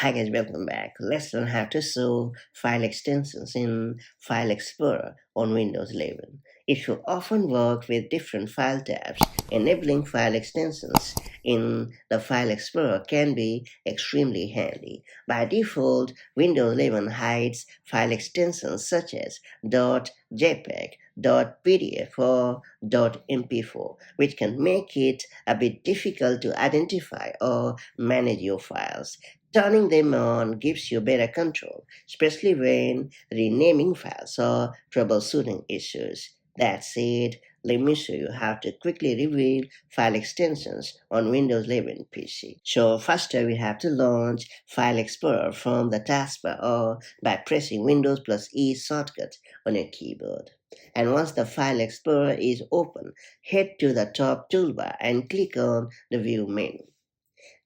Hi guys, welcome back. Let's learn how to solve file extensions in File Explorer on Windows 11. It will often work with different file tabs. Enabling file extensions in the File Explorer can be extremely handy. By default, Windows 11 hides file extensions such as .jpeg, .pdf, or .mp4, which can make it a bit difficult to identify or manage your files. Turning them on gives you better control, especially when renaming files or troubleshooting issues. That said, let me show you how to quickly reveal file extensions on Windows 11 PC. So first we have to launch File Explorer from the taskbar or by pressing Windows plus E shortcut on your keyboard. And once the File Explorer is open, head to the top toolbar and click on the View menu.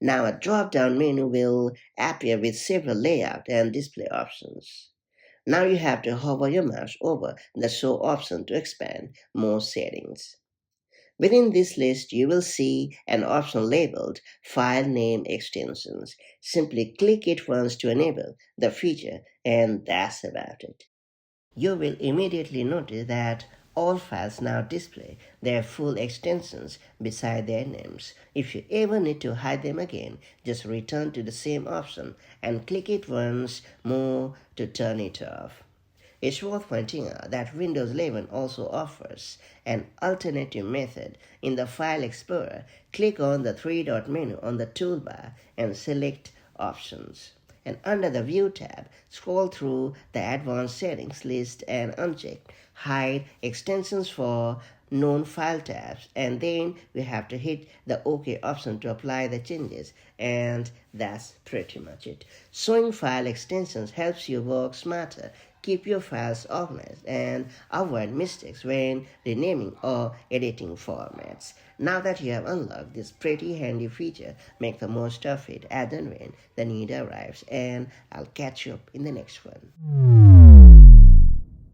Now a drop-down menu will appear with several layout and display options. Now you have to hover your mouse over the Show option to expand more settings. Within this list, you will see an option labeled File Name Extensions. Simply click it once to enable the feature, and that's about it. You will immediately notice that all files now display their full extensions beside their names. If you ever need to hide them again, just return to the same option and click it once more to turn it off. It's worth pointing out that Windows 11 also offers an alternative method. In the File Explorer, click on the three-dot menu on the toolbar and select Options. And under the View tab, scroll through the Advanced Settings list and uncheck Hide Extensions for known file tabs, and then we have to hit the OK option to apply the changes, and that's pretty much it. Showing file extensions helps you work smarter, keep your files organized, and avoid mistakes when renaming or editing formats. Now that you have unlocked this pretty handy feature, make the most of it as and when the need arrives, and I'll catch you up in the next one.